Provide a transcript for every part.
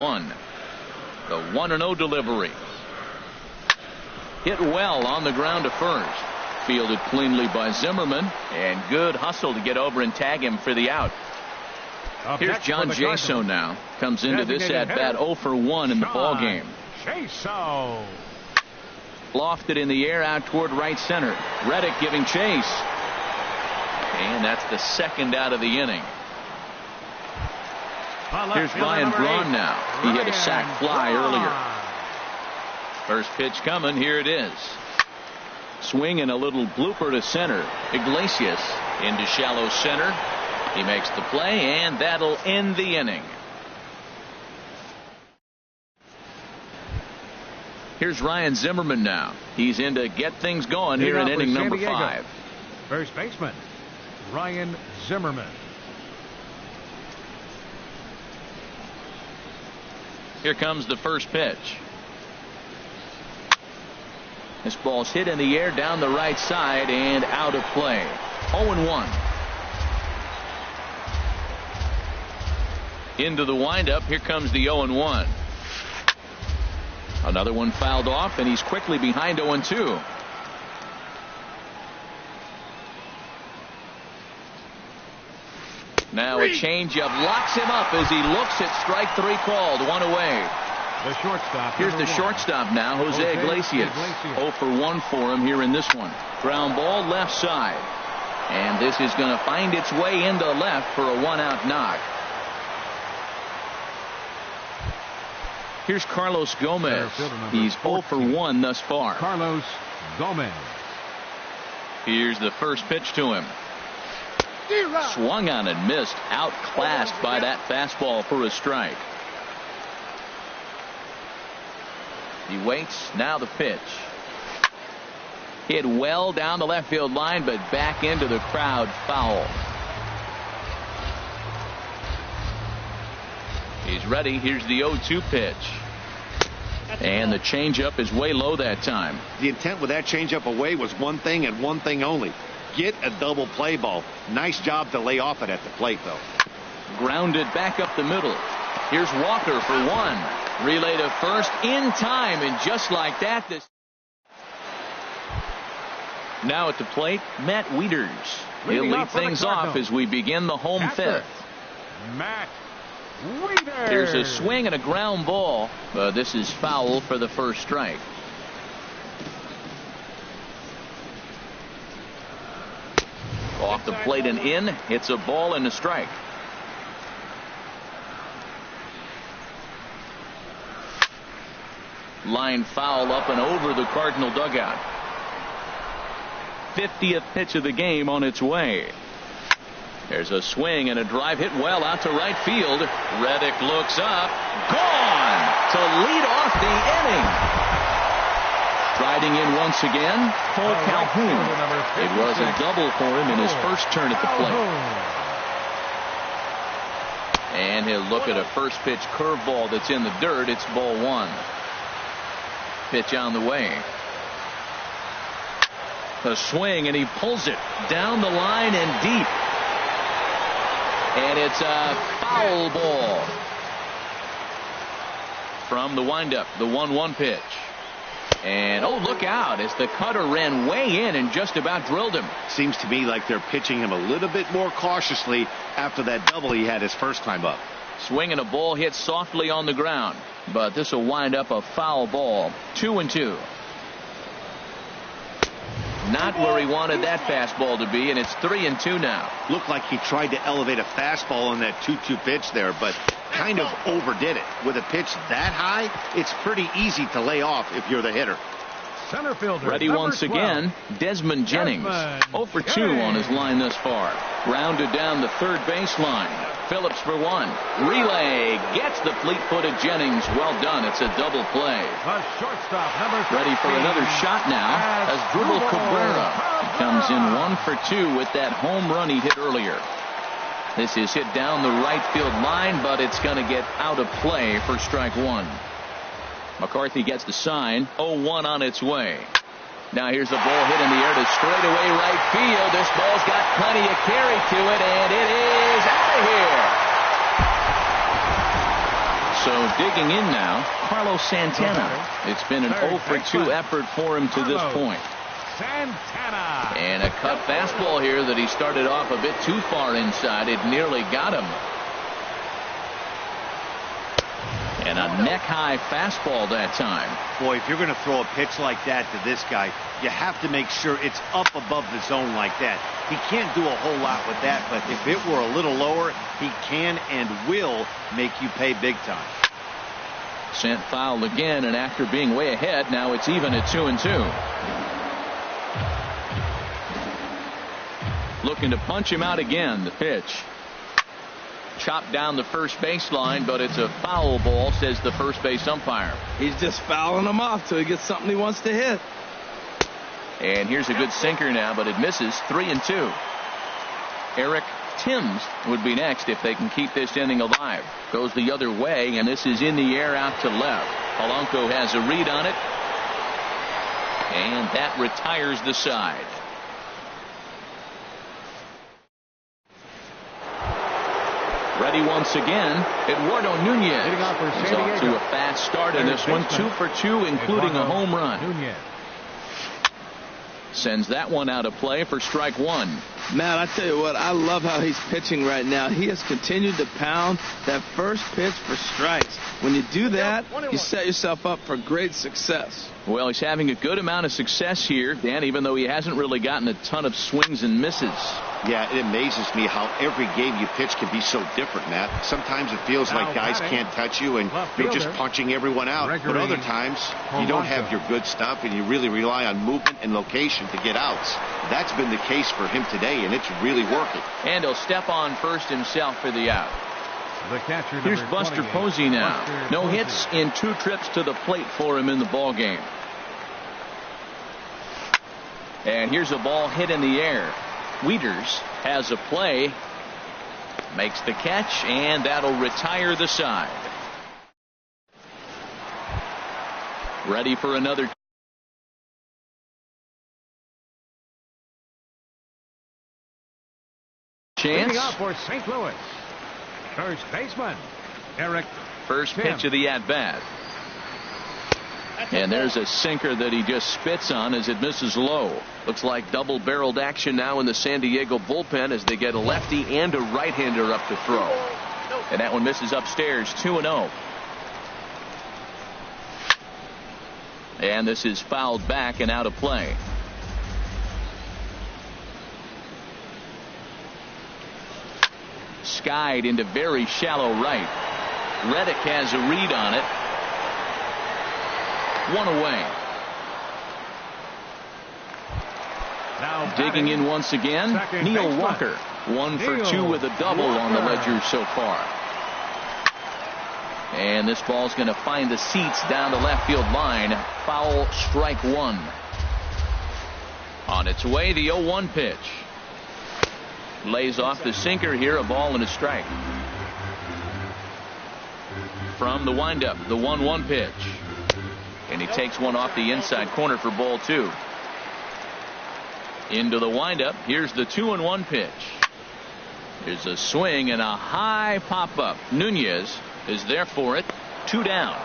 1. The 1-0 delivery. Hit well on the ground to first. Fielded cleanly by Zimmerman, and good hustle to get over and tag him for the out. Here's John Jaso now. Comes into this at bat 0 for 1 in the ball game. Jaso. Lofted in the air out toward right center. Reddick giving chase. And that's the second out of the inning. Here's Ryan Braun now. He hit a sac fly earlier. First pitch coming. Here it is. Swing and a little blooper to center. Iglesias into shallow center. He makes the play, and that'll end the inning. Here's Ryan Zimmerman now. He's in to get things going here in inning number 5. First baseman Ryan Zimmerman. Here comes the first pitch. This ball's hit in the air down the right side and out of play. 0-1. Into the windup. Here comes the 0-1. Another one fouled off, and he's quickly behind 0-2. Now a changeup locks him up as he looks at strike 3 called. 1 away. The shortstop. Here's the shortstop now, Jose Iglesias. 0 for 1 for him here in this one. Ground ball left side. And this is going to find its way into left for a 1-out knock. Here's Carlos Gomez. He's 0 for 1 thus far. Carlos Gomez. Here's the first pitch to him. Swung on and missed. Outclassed by that fastball for a strike. He waits. Now the pitch. Hit well down the left field line, but back into the crowd. Foul. He's ready. Here's the 0-2 pitch. And the changeup is way low that time. The intent with that changeup away was one thing and one thing only. Get a double play ball. Nice job to lay off it at the plate, though. Grounded back up the middle. Here's Walker for 1. Relay to first in time, and just like that, this. Now at the plate, Matt Wieters. He'll lead things off as we begin the home fifth. Matt Wieters. There's a swing and a ground ball, but this is foul for the first strike. Off the plate and in. It's a ball and a strike. Line foul up and over the Cardinal dugout. 50th pitch of the game on its way. There's a swing and a drive hit well out to right field. Reddick looks up. Gone to lead off the inning. Riding in once again, Cole Calhoun. It was a double for him in his first turn at the plate. And he'll look at a first pitch curveball that's in the dirt. It's ball 1. Pitch on the way. A swing, and he pulls it down the line and deep. And it's a foul ball. From the windup, the 1-1 pitch. And oh, look out as the cutter ran way in and just about drilled him. Seems to me like they're pitching him a little bit more cautiously after that double he had his first time up. Swing and a ball hit softly on the ground, but this will wind up a foul ball. 2-2. Not where he wanted that fastball to be, and it's 3-2 now. Looked like he tried to elevate a fastball on that 2-2 pitch there, but kind of overdid it. With a pitch that high, it's pretty easy to lay off if you're the hitter. Center fielder. Ready once again, Desmond Jennings. 0 for 2 on his line thus far. Grounded down the third baseline. Phillips for 1. Relay gets the fleet-footed Jennings. Well done. It's a double play. The shortstop, number 15. Ready for another shot now as Dribble Cabrera comes in 1 for 2 with that home run he hit earlier. This is hit down the right field line, but it's going to get out of play for strike 1. McCarthy gets the sign. 0-1 on its way. Now here's a ball hit in the air to straightaway right field. This ball's got plenty of carry to it, and it is out of here. So digging in now, Carlos Santana. It's been an 0 for 2 effort for him to this point. Santana. And a cut fastball here that he started off a bit too far inside. It nearly got him. And a neck-high fastball that time. Boy, if you're going to throw a pitch like that to this guy, you have to make sure it's up above the zone like that. He can't do a whole lot with that, but if it were a little lower, he can and will make you pay big time. Sent foul again, and after being way ahead, now it's even at 2-2. Looking to punch him out again. The pitch. Chopped down the first baseline, but it's a foul ball, says the first base umpire. He's just fouling him off till he gets something he wants to hit. And here's a good sinker now, but it misses. 3-2. Eric Timms would be next if they can keep this inning alive. Goes the other way, and this is in the air out to left. Polanco has a read on it, and that retires the side. Ready once again, Eduardo Nunez. He's off to a fast start in this one. 2 for 2, including a home run. Sends that one out of play for strike one. Man, I tell you what, I love how he's pitching right now. He has continued to pound that first pitch for strikes. When you do that, you set yourself up for great success. Well, he's having a good amount of success here, Dan, even though he hasn't really gotten a ton of swings and misses. Yeah, it amazes me how every game you pitch can be so different, Matt. Sometimes it feels like guys can't touch you and you're just punching everyone out. But other times you don't have your good stuff and you really rely on movement and location to get outs. That's been the case for him today, and it's really working. And he'll step on first himself for the out. The catcher, here's Buster Posey now. No hits in 2 trips to the plate for him in the ball game. And here's a ball hit in the air. Wieters has a play, makes the catch, and that'll retire the side. Ready for another chance. Up for St. Louis. First baseman, Eric. First pitch of the at-bat. And there's a sinker that he just spits on as it misses low. Looks like double-barreled action now in the San Diego bullpen as they get a lefty and a right-hander up to throw. And that one misses upstairs. 2-0. And this is fouled back and out of play. Skied into very shallow right. Reddick has a read on it. 1 away. Now digging in once again, Neil Walker. 1 for 2 with a double on the ledger so far. And this ball's going to find the seats down the left field line. Foul, strike one. On its way, the 0-1 pitch. Lays off the sinker here, a ball and a strike. From the windup, the 1-1 pitch. And he takes one off the inside corner for ball 2. Into the windup. Here's the 2-1 pitch. There's a swing and a high pop up. Nunez is there for it. 2 down.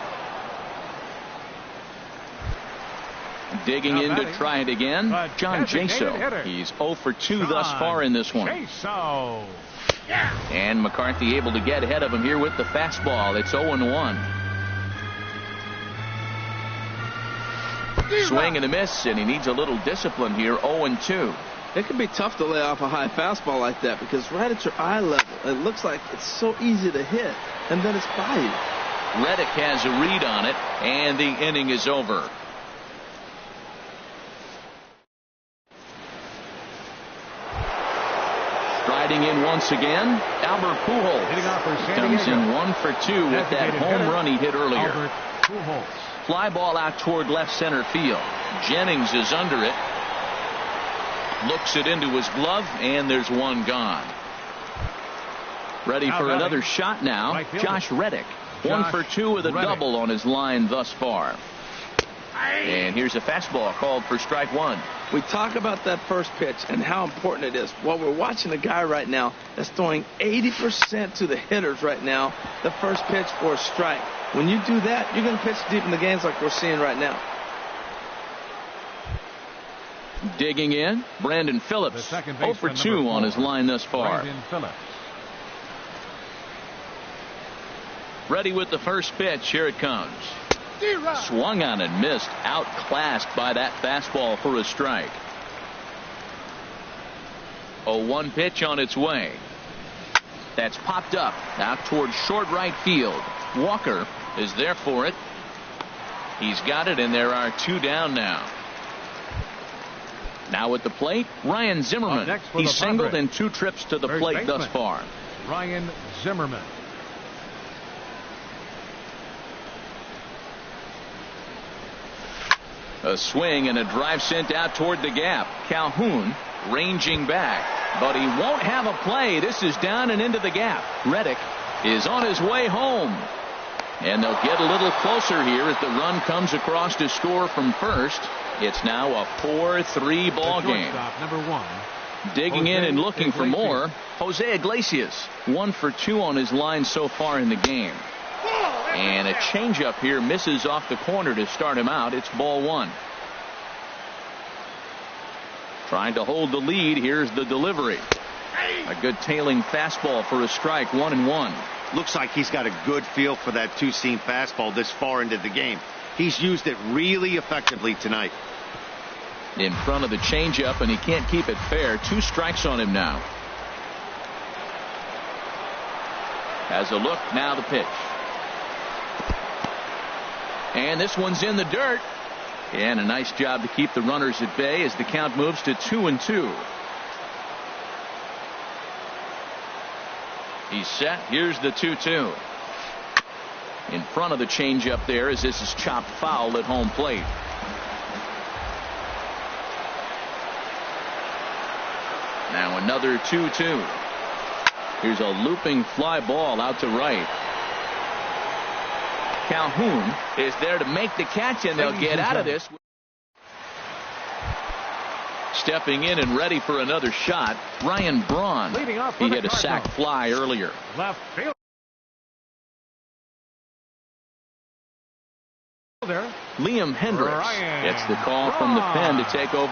Digging in to try it again, John Jaso. He's 0 for 2 thus far in this one. And McCarthy able to get ahead of him here with the fastball. It's 0-1. Swing and a miss, and he needs a little discipline here. 0-2. It can be tough to lay off a high fastball like that because right at your eye level, it looks like it's so easy to hit, and then it's by you. Reddick has a read on it, and the inning is over. Striding in once again, Albert Pujols comes in 1 for 2 with that home run he hit earlier. Fly ball out toward left center field. Jennings is under it. Looks it into his glove, and there's one gone. Ready for another shot now, Josh Reddick. 1 for 2 with a double on his line thus far. And here's a fastball called for strike one. We talk about that first pitch and how important it is. Well, we're watching a guy right now that's throwing 80% to the hitters right now, the first pitch for a strike. When you do that, you're going to pitch deep in the games like we're seeing right now. Digging in, Brandon Phillips, 0 for 2 on his line thus far. Ready with the first pitch. Here it comes. Swung on and missed. Outclassed by that fastball for a strike. 0-1 pitch on its way. That's popped up out towards short right field. Walker is there for it. He's got it, and there are 2 down now. Now at the plate, Ryan Zimmerman. He's singled in 2 trips to the plate thus far. Ryan Zimmerman. A swing and a drive sent out toward the gap. Calhoun ranging back, but he won't have a play. This is down and into the gap. Reddick is on his way home, and they'll get a little closer here as the run comes across to score from first. It's now a 4-3 ball game. Number 1. Digging in and looking for more, Jose Iglesias, 1 for 2 on his line so far in the game. And a changeup here misses off the corner to start him out. It's ball 1. Trying to hold the lead. Here's the delivery. A good tailing fastball for a strike. 1-1. Looks like he's got a good feel for that two-seam fastball this far into the game. He's used it really effectively tonight. In front of the changeup, and he can't keep it fair. 2 strikes on him now. Has a look. Now the pitch. And this one's in the dirt. And a nice job to keep the runners at bay as the count moves to 2-2. He's set. Here's the 2-2. In front of the changeup there as this is chopped foul at home plate. Now another 2-2. Here's a looping fly ball out to right. Calhoun is there to make the catch, and they'll get out of this. Stepping in and ready for another shot, Ryan Braun. He hit a sac fly earlier. Left field. Liam Hendricks gets the call from the pen to take over.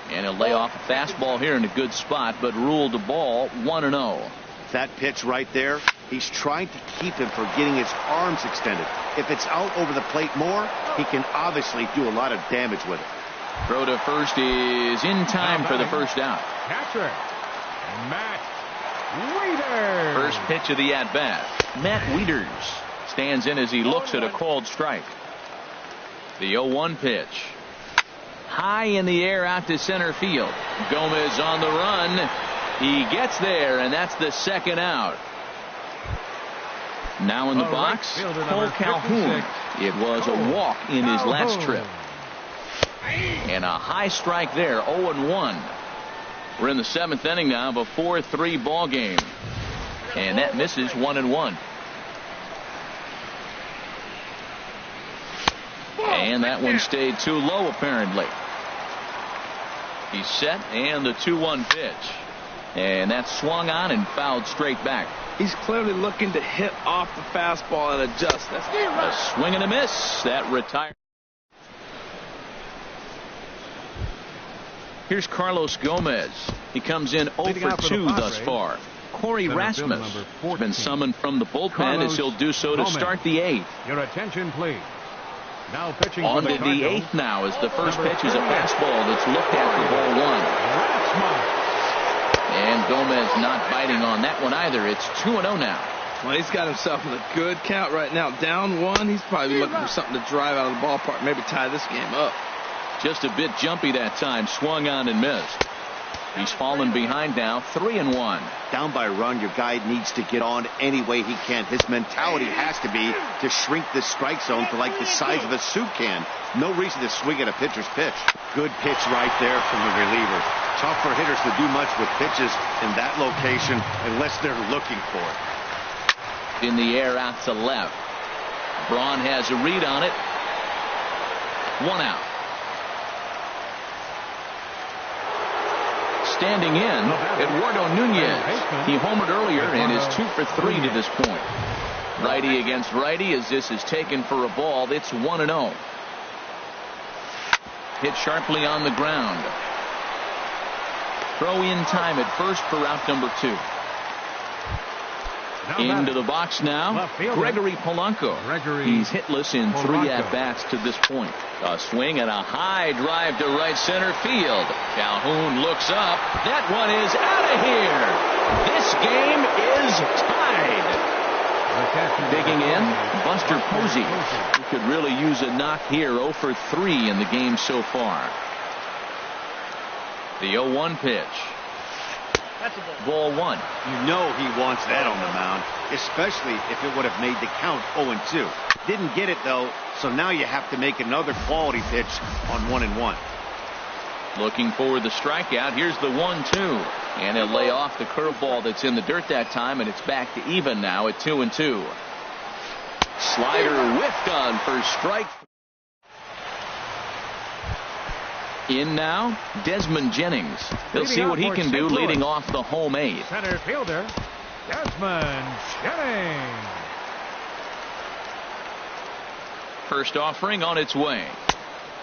And he'll lay off a fastball here in a good spot, but ruled the ball 1-0. That pitch right there, he's trying to keep him from getting his arms extended. If it's out over the plate more, he can obviously do a lot of damage with it. Throw to first is in time for the first out. Catcher, Matt Wieters. First pitch of the at-bat. Matt Wieters stands in as he looks at a called strike. The 0-1 pitch. High in the air out to center field. Gomez on the run. He gets there, and that's the second out. Now in the box, Cole Calhoun. It was a walk in his last trip. And a high strike there, 0-1. We're in the 7th inning now of a 4-3 ball game. And that misses 1-1. And that one stayed too low, apparently. He's set, and the 2-1 pitch. And that's swung on and fouled straight back. He's clearly looking to hit off the fastball and adjust. That's a swing and a miss. That retired. Here's Carlos Gomez. He comes in 0 for 2 thus far. Corey Rasmus has been summoned from the bullpen as he'll do so to start the 8th. Your attention, please. Now pitching on to the 8th now as the first pitch is a fastball that's looked at for ball 1. And Gomez Gomez not biting on that one either. It's 2-0 now. Well, he's got himself in a good count right now. Down one, he's probably looking for something to drive out of the ballpark, maybe tie this game up. Just a bit jumpy that time. Swung on and missed. He's fallen behind now, 3-1. Down by a run, your guy needs to get on any way he can. His mentality has to be to shrink the strike zone to like the size of a soup can. No reason to swing at a pitcher's pitch. Good pitch right there from the reliever. Tough for hitters to do much with pitches in that location unless they're looking for it. In the air out to left. Braun has a read on it. 1 out. Standing in, Eduardo Nunez. He homered earlier and is 2 for 3 to this point. Righty against righty as this is taken for a ball. It's 1-0. Hit sharply on the ground. Throw in time at first for out number 2. Into the box now, Gregory Polanco. He's hitless in 3 at-bats to this point. A swing and a high drive to right center field. Calhoun looks up. That one is out of here. This game is tied. Digging in, Buster Posey. He could really use a knock here. 0 for 3 in the game so far. The 0-1 pitch. Ball 1. You know he wants that on the mound, especially if it would have made the count 0-2. Didn't get it though, so now you have to make another quality pitch on 1-1. Looking for the strikeout. Here's the 1-2, and he'll lay off the curveball that's in the dirt that time, and it's back to even now at 2-2. Slider whiffed on for strike. In now, Desmond Jennings. He'll see what he can do leading off the home 8th. Center fielder, Desmond Jennings. First offering on its way.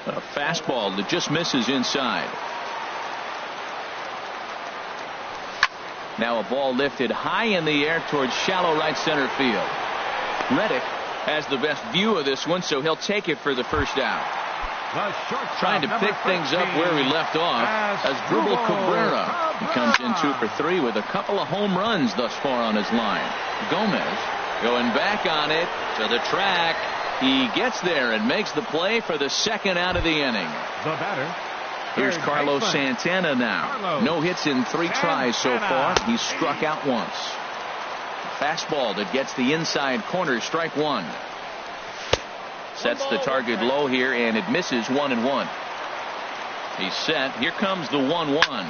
A fastball that just misses inside. Now a ball lifted high in the air towards shallow right center field. Reddick has the best view of this one, so he'll take it for the first out. Trying to pick things up where he left off as Dribble Cabrera. He comes in 2 for 3 with a couple of home runs thus far on his line. Gomez going back on it to the track. He gets there and makes the play for the second out of the inning. The batter. Here's Carlos Santana now. No hits in 3 tries so far. He's struck out once. Fastball that gets the inside corner. Strike 1. Sets the target low here, and it misses 1-1. He's set. Here comes the 1-1.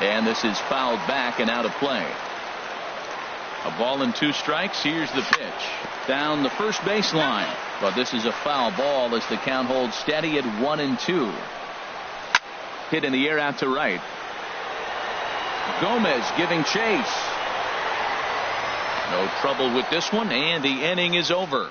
And this is fouled back and out of play. A ball and 2 strikes. Here's the pitch. Down the first baseline. But this is a foul ball as the count holds steady at 1-2. Hit in the air out to right. Gomez giving chase. No trouble with this one, and the inning is over.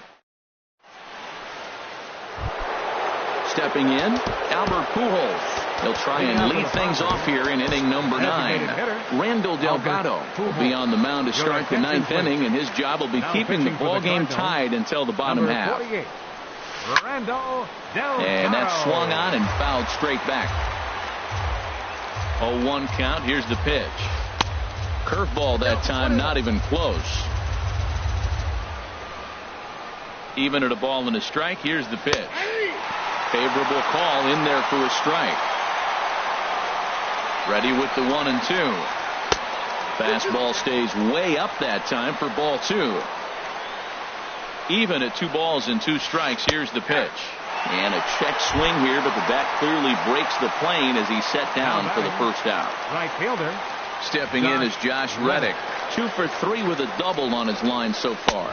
Stepping in, Albert Pujols. He'll try and lead things off here in inning number 9. Randall Delgado will be on the mound to start the 9th inning, and his job will be keeping the ball game tied until the bottom half. And that's swung on and fouled straight back. 0-1 count. Here's the pitch. Curveball that time, not even close. Even at a ball and a strike. Here's the pitch. Favorable call in there for a strike. Ready with the 1-2. Fastball stays way up that time for ball 2. Even at 2 balls and 2 strikes. Here's the pitch. And a check swing here, but the bat clearly breaks the plane as he's set down for the first out. Right fielder. Stepping in is Josh Reddick. 2 for 3 with a double on his line so far.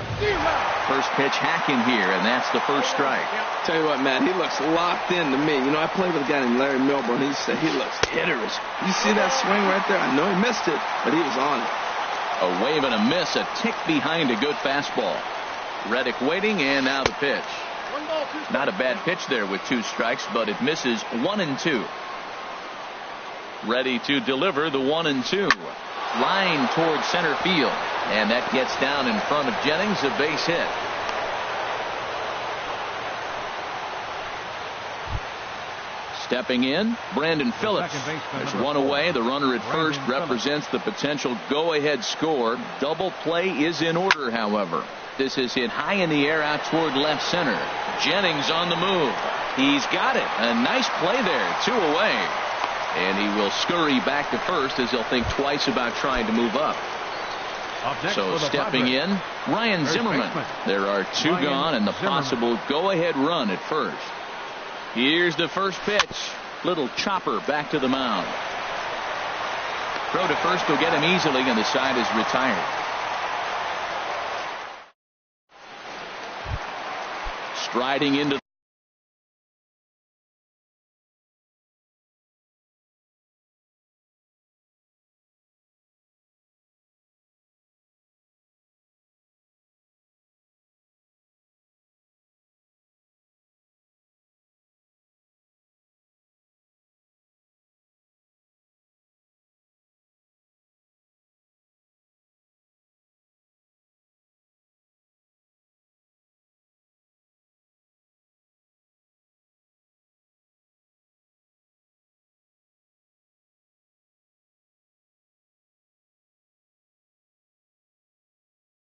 First pitch hacking here, and that's the first strike. Tell you what, Matt, he looks locked in to me. You know, I played with a guy named Larry Milburn. He said he looks hitterish. You see that swing right there? I know he missed it, but he was on it. A wave and a miss, a tick behind a good fastball. Reddick waiting, and now the pitch. Not a bad pitch there with 2 strikes, but it misses 1-2. Ready to deliver the 1-2. Line towards center field, and that gets down in front of Jennings, a base hit. Stepping in, Brandon Phillips. There's one away. The runner at first represents the potential go-ahead score. Double play is in order, however. This is hit high in the air out toward left center. Jennings on the move. He's got it. A nice play there. 2 away. And he will scurry back to first as he'll think twice about trying to move up. So stepping in, Ryan Zimmerman. There are 2 gone and the possible go-ahead run at first. Here's the first pitch. Little chopper back to the mound. Throw to first will get him easily, and the side is retired. Striding into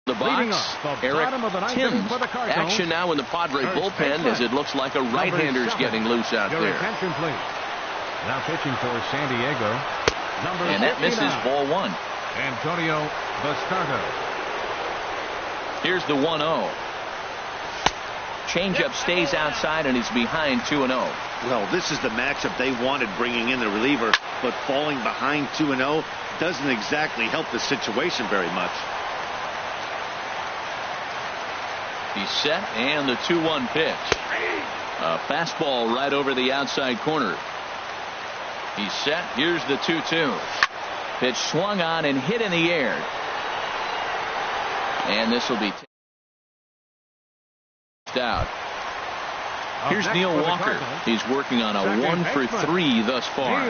the box. Eric Timms. Action now in the Padre bullpen as it looks like a right-hander's getting loose out there. Now pitching for San Diego. And that misses ball 1. Antonio Bastardo. Here's the 1-0. Changeup stays outside and he's behind 2-0. Well, this is the matchup they wanted, bringing in the reliever, but falling behind 2-0 doesn't exactly help the situation very much. He's set, and the 2-1 pitch. A fastball right over the outside corner. He's set. Here's the 2-2. Pitch swung on and hit in the air. And this will be taken out. Here's Neil Walker. He's working on a 1 for 3 thus far.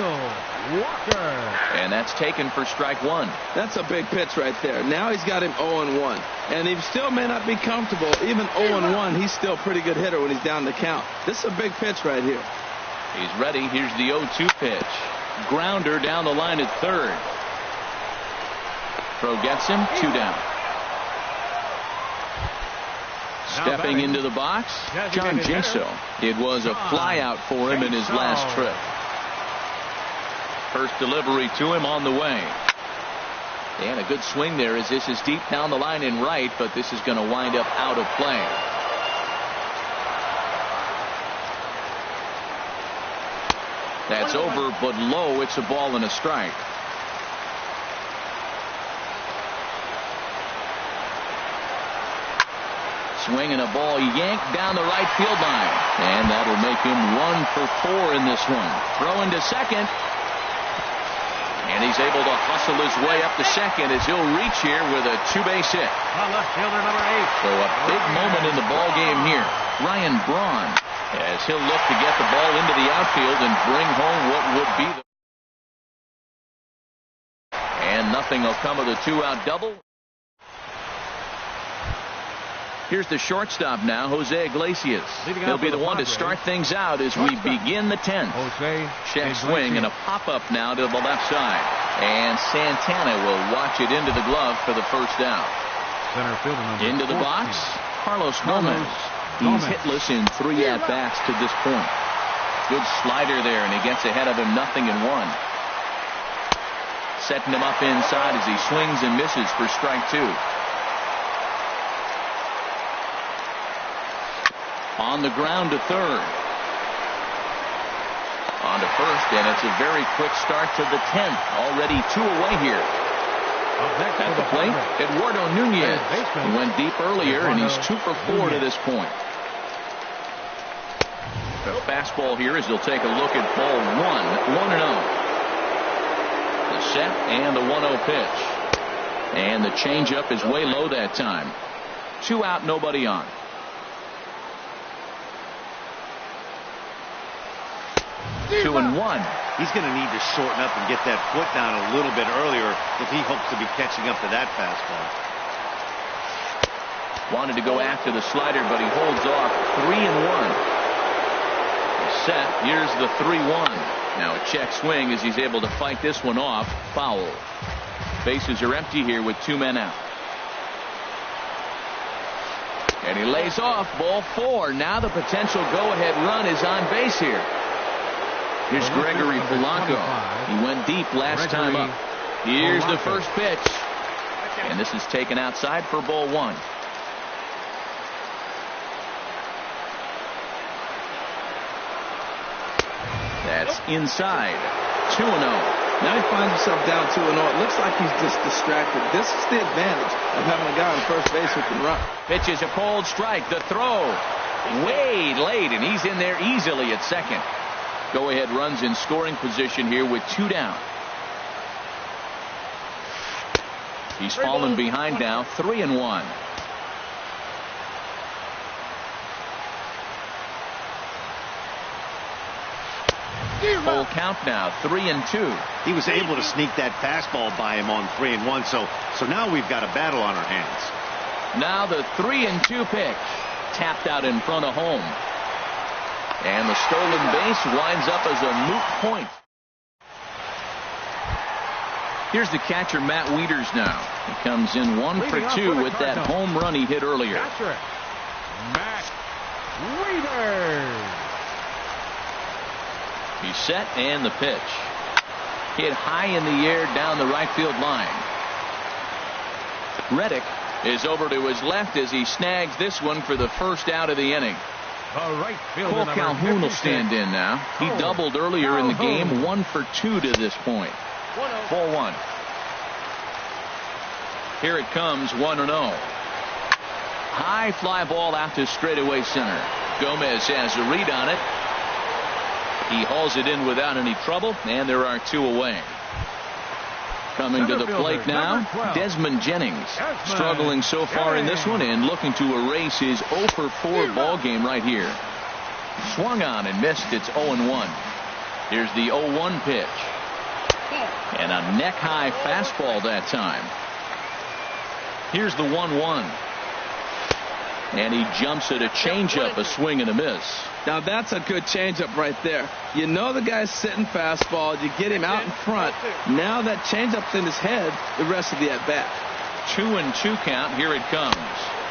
And that's taken for strike 1. That's a big pitch right there. Now he's got him 0-1. And he still may not be comfortable. Even 0-1, he's still a pretty good hitter when he's down the count. This is a big pitch right here. He's ready. Here's the 0-2 pitch. Grounder down the line at third. Throw gets him. 2 down. Stepping into the box, John Jinso. It was a fly out for him in his last trip. First delivery to him on the way. And a good swing there as this is deep down the line in right, but this is going to wind up out of play. That's over, but low. It's a ball and a strike. Swinging a ball yanked down the right field line. And that'll make him 1 for 4 in this one. Throwing to second. And he's able to hustle his way up to second as he'll reach here with a 2-base hit. Left fielder number 8. So a big moment in the ball game here. Ryan Braun, as he'll look to get the ball into the outfield and bring home what would be the... And nothing will come of the 2-out double. Here's the shortstop now, Jose Iglesias. He'll be the one to start things out as we begin the 10th. Check swing and a pop-up now to the left side. And Santana will watch it into the glove for the first out. Into the box, Carlos Gomez. He's hitless in 3 at-bats to this point. Good slider there, and he gets ahead of him 0-1. Setting him up inside as he swings and misses for strike 2. On the ground to third. On to first, and it's a very quick start to the 10th. Already 2 away here. At the plate, Eduardo Nunez. He went deep earlier, and he's 2 for 4 to this point. The fastball here as he'll take a look at ball 1, 1-0. The set and the 1-0 pitch. And the changeup is way low that time. 2 out, nobody on. 2-1. He's going to need to shorten up and get that foot down a little bit earlier if he hopes to be catching up to that fastball. Wanted to go after the slider, but he holds off. 3-1. The set. Here's the 3-1. Now a check swing as he's able to fight this one off. Foul. Bases are empty here with 2 men out. And he lays off ball 4. Now the potential go-ahead run is on base here. Here's Gregory Polanco. He went deep last time up. Here's the first pitch. And this is taken outside for ball 1. That's inside. 2-0. Now he finds himself down 2-0. It looks like he's just distracted. This is the advantage of having a guy on first base who can run. Pitch is a cold strike. The throw way late, and he's in there easily at second. Go-ahead runs in scoring position here with 2 down. He's fallen behind now, 3-1. Full count now, 3-2. He was able to sneak that fastball by him on 3-1, so now we've got a battle on our hands. Now the 3-2 pitch, tapped out in front of home. And the stolen base winds up as a moot point. Here's the catcher, Matt Wieters now. He comes in 1 for 2 with that home run he hit earlier. Catcher, Matt Wieters. He's set and the pitch. Hit high in the air down the right field line. Reddick is over to his left as he snags this one for the first out of the inning. Right Cole Calhoun will stand in now. He doubled earlier in the game, 1 for 2 to this point. 4-1. Here it comes, 1-0. High fly ball out to straightaway center. Gomez has a read on it. He hauls it in without any trouble, and there are 2 away. Coming to the plate now, Desmond Jennings. Struggling so far in this one and looking to erase his 0 for 4 ball game right here. Swung on and missed. It's 0-1. Here's the 0-1 pitch. And a neck-high fastball that time. Here's the 1-1. And he jumps at a changeup, a swing and a miss. Now that's a good changeup right there. You know the guy's sitting fastball. You get him out in front. Now that changeup's in his head the rest of the at-bat. 2-2 count. Here it comes.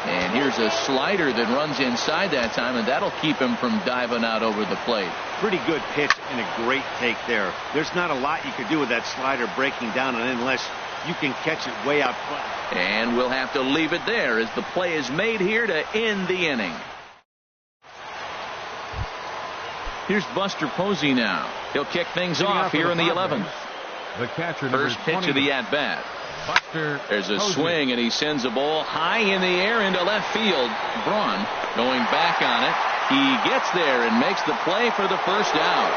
And here's a slider that runs inside that time, and that'll keep him from diving out over the plate. Pretty good pitch and a great take there. There's not a lot you could do with that slider breaking down unless you can catch it way out front. And we'll have to leave it there as the play is made here to end the inning. Here's Buster Posey now. He'll kick things off here in the 11th. The catcher, first pitch of the at-bat. There's a swing, and he sends a ball high in the air into left field. Braun going back on it. He gets there and makes the play for the first out.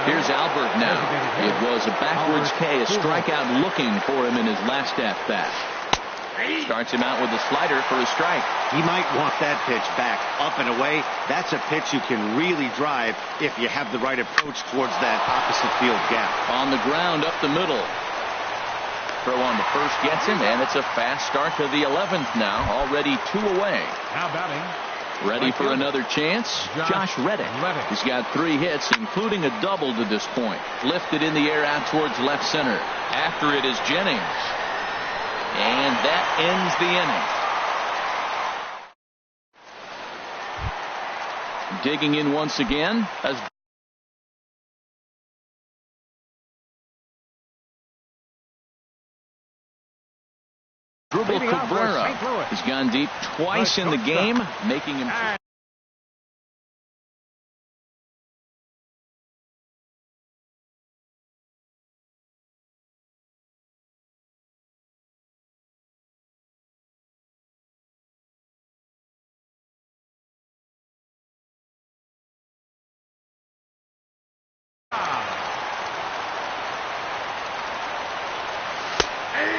Here's Albert now. It was a backwards K, a strikeout looking for him in his last at-bat. Starts him out with a slider for a strike. He might want that pitch back, up and away. That's a pitch you can really drive if you have the right approach towards that opposite field gap. On the ground up the middle. Throw on the first gets him, and it's a fast start to the 11th now. Already 2 away. Now batting. Ready for another chance? Josh Reddick. He's got 3 hits, including a double to this point. Lifted in the air out towards left center. After it is Jennings. And that ends the inning. Digging in once again as Dribble Cabrera has gone deep twice in the game, making him.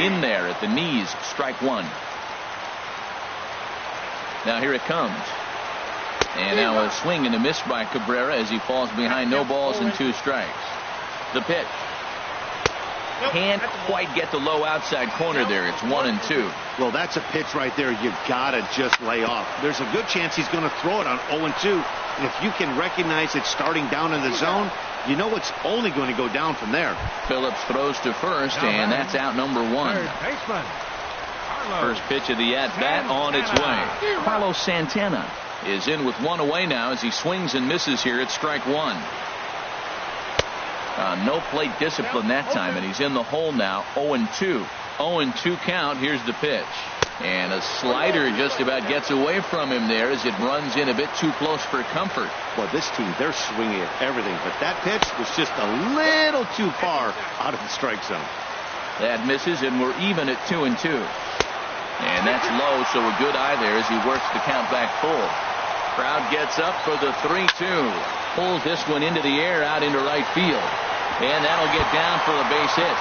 In there at the knees, strike 1. Now here it comes. And now a swing and a miss by Cabrera as he falls behind, no balls and 2 strikes. The pitch. Can't quite get the low outside corner there. It's 1-2. Well, that's a pitch right there you gotta just lay off. There's a good chance he's going to throw it on 0-2. And if you can recognize it starting down in the zone, you know it's only going to go down from there. Phillips throws to first, and that's out number 1. First pitch of the at-bat on its way. Carlos Santana is in with 1 away now as he swings and misses here at strike 1. No plate discipline that time, and he's in the hole now. 0-2. 0-2 count. Here's the pitch. And a slider just about gets away from him there as it runs in a bit too close for comfort. Well, this team, they're swinging at everything, but that pitch was just a little too far out of the strike zone. That misses, and we're even at 2-2. And that's low, so a good eye there as he works the count back full. Crowd gets up for the 3-2. Pulls this one into the air out into right field. And that'll get down for a base hit.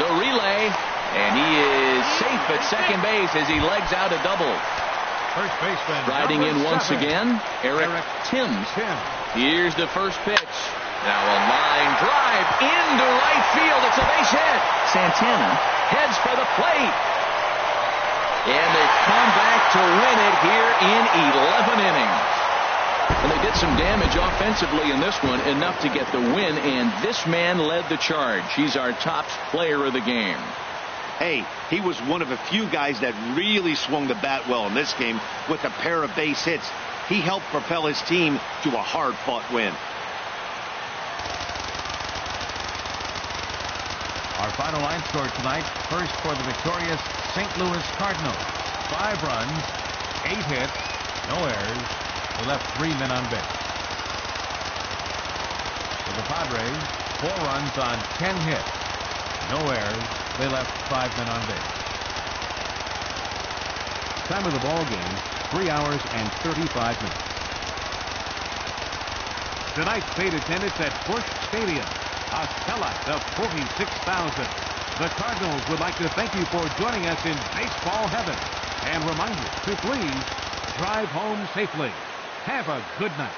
The relay, and he is safe at second base as he legs out a double. First baseman riding in once again, Eric Timms. Here's the first pitch. Now a line drive into right field. It's a base hit. Santana heads for the plate. And they've come back to win it here in 11 innings. And they did some damage offensively in this one, enough to get the win, and this man led the charge. He's our top player of the game. Hey, he was one of a few guys that really swung the bat well in this game with a pair of base hits. He helped propel his team to a hard-fought win. Our final line score tonight, first for the victorious St. Louis Cardinals. 5 runs, 8 hits, no errors. They left 3 men on base. For the Padres, 4 runs on 10 hits, no errors. They left 5 men on base. Time of the ball game, 3 hours and 35 minutes. Tonight's paid attendance at Busch Stadium, a sellout of 46,000. The Cardinals would like to thank you for joining us in baseball heaven and remind you to please drive home safely. Have a good night.